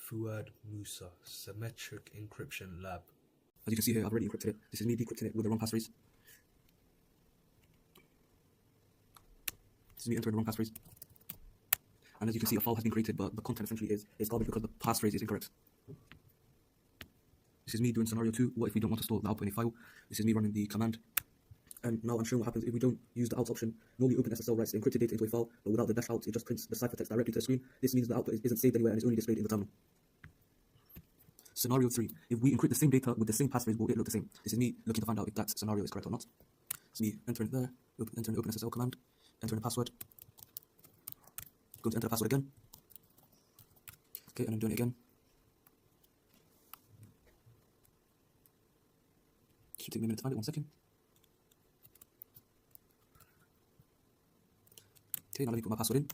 Fuad Musa, Symmetric Encryption Lab. As you can see here, I've already encrypted it. This is me decrypting it with the wrong passphrase. This is me entering the wrong passphrase. And as you can see, a file has been created, but the content essentially is garbage because the passphrase is incorrect. This is me doing scenario 2. What if we don't want to store the output in a file? This is me running the command. And now I'm showing what happens if we don't use the out option. Normally OpenSSL writes the encrypted data into a file, but without the dash out, it just prints the ciphertext directly to the screen. This means the output isn't saved anywhere and is only displayed in the terminal. Scenario 3. If we encrypt the same data with the same passphrase, will it look the same? This is me looking to find out if that scenario is correct or not. It's me entering there, entering the OpenSSL command, entering the password. Going to enter the password again. Okay, and I'm doing it again. Should take me a minute to find it, 1 second. Okay, now let me put my password in.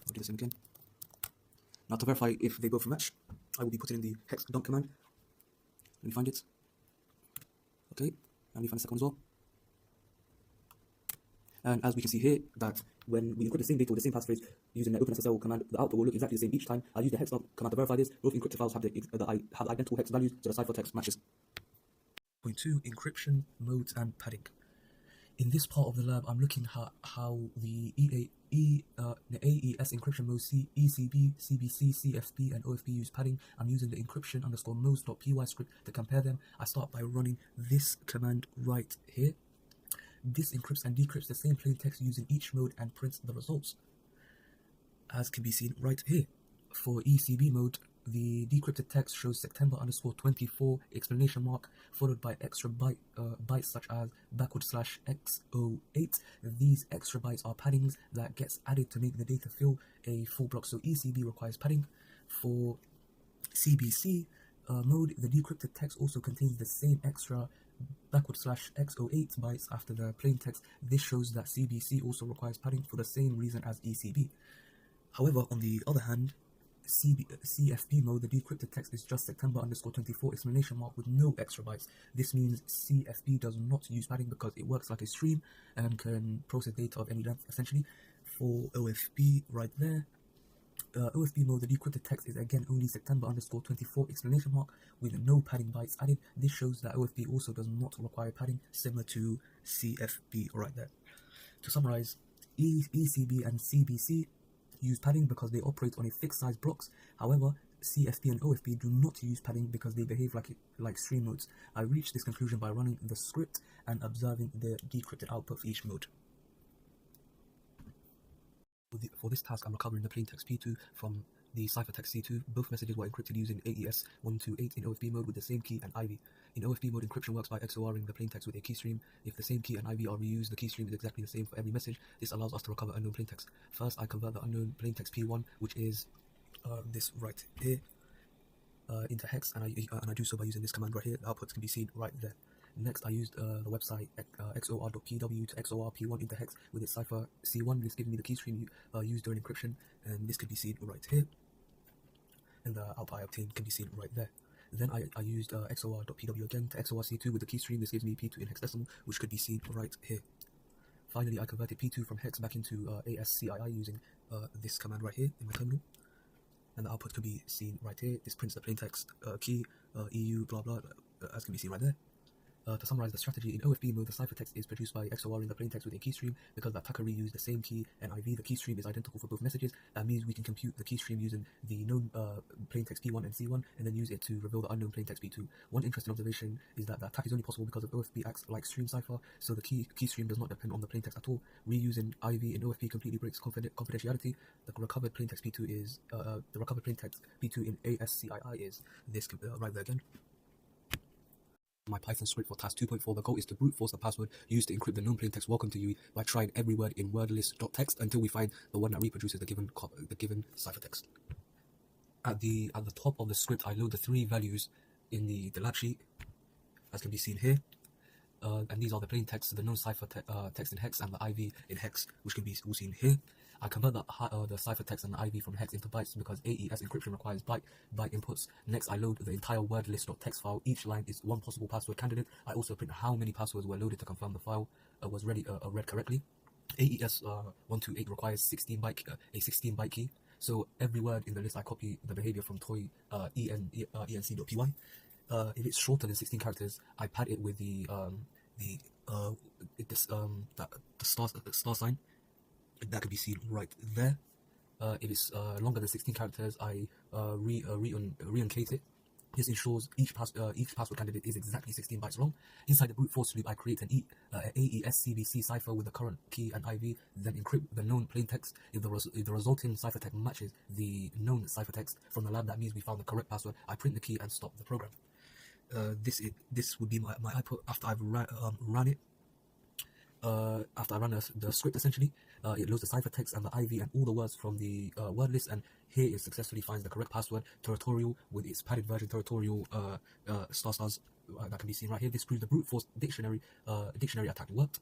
I'll do the same again. Now to verify if they both match, I will be putting in the hex dump command. Let me find it. Okay, and let me find the second one as well. And as we can see here, that when we encrypt the same data with the same passphrase using the OpenSSL command, the output will look exactly the same each time. I use the hex dump command to verify this. Both encrypted files have have identical hex values, so the ciphertext matches. Point 2, encryption modes and padding. In this part of the lab, I'm looking at how the AES encryption modes ECB, CBC, CFP, and OFP use padding. I'm using the encryption_modes.py script to compare them. I start by running this command right here. This encrypts and decrypts the same plain text using each mode and prints the results, as can be seen right here. For ECB mode, the decrypted text shows September_24 exclamation mark followed by extra bytes such as /x08. These extra bytes are paddings that gets added to make the data fill a full block, so ECB requires padding. For CBC mode, the decrypted text also contains the same extra /x08 bytes after the plain text. This shows that CBC also requires padding for the same reason as ECB. However, on the other hand, CFP mode, the decrypted text is just September_24 exclamation mark with no extra bytes. This means CFP does not use padding because it works like a stream and can process data of any length essentially. For OFP right there, OFP mode, the decrypted text is again only September_24 exclamation mark with no padding bytes added. This shows that OFP also does not require padding, similar to CFP right there. To summarize, ECB and CBC use padding because they operate on a fixed size blocks. However, CFP and OFP do not use padding because they behave like stream modes. I reached this conclusion by running the script and observing the decrypted output for each mode. For this task, I'm recovering the plaintext P2 from the ciphertext C2. Both messages were encrypted using AES 128 in OFP mode with the same key and IV. In OFP mode, encryption works by XORing the plaintext with a keystream. If the same key and IV are reused, the keystream is exactly the same for every message. This allows us to recover unknown plaintext. First, I convert the unknown plaintext P1, which is this right here, into hex, and I do so by using this command right here. The outputs can be seen right there. Next, I used the website xor.pw to XOR P1 into hex with its cipher C1. This gives me the keystream used during encryption, and this can be seen right here. And the output I obtained can be seen right there. Then I used xor.pw again to XOR C2 with the keystream. This gives me P2 in hexadecimal, which could be seen right here. Finally, I converted P2 from hex back into ASCII using this command right here in my terminal. And the output could be seen right here. This prints the plaintext key, EU, blah blah, as can be seen right there. To summarize the strategy, in OFP mode, the ciphertext is produced by XORing the plaintext with a keystream. Because the attacker reused the same key and IV, the keystream is identical for both messages. That means we can compute the keystream using the known plaintext P1 and C1, and then use it to reveal the unknown plaintext P2. One interesting observation is that the attack is only possible because of OFP acts like stream cipher, so the keystream does not depend on the plaintext at all. Reusing IV in OFP completely breaks confidentiality. The recovered plaintext P2 is the recovered plaintext P2 in ASCII is this right there again. My Python script for task 2.4, the goal is to brute force the password used to encrypt the known plaintext welcome to you by trying every word in wordlist.txt until we find the one that reproduces the given ciphertext. At the top of the script, I load the 3 values in the lab sheet, as can be seen here. And these are the plaintext, the known ciphertext in hex, and the IV in hex, which can be all seen here. I convert the ciphertext and the IV from hex into bytes because AES encryption requires byte inputs. Next, I load the entire word list.txt file. Each line is one possible password candidate. I also print how many passwords were loaded to confirm the file was read correctly. AES 128 requires a 16 byte key. So every word in the list, I copy the behavior from toy enc.py. If it's shorter than 16 characters, I pad it with the star sign that can be seen right there. If it's longer than 16 characters, I re-uncate it. This ensures each password candidate is exactly 16 bytes long. Inside the brute force loop, I create an AES-CBC cipher with the current key and IV, then encrypt the known plaintext. If the resulting ciphertext matches the known ciphertext from the lab, that means we found the correct password. I print the key and stop the program. This would be my output after I've run it. After I run the script, essentially, it loads the ciphertext and the IV and all the words from the word list, and here it successfully finds the correct password. Territorial with its padded version, territorial stars that can be seen right here. This proves the brute force dictionary attack worked.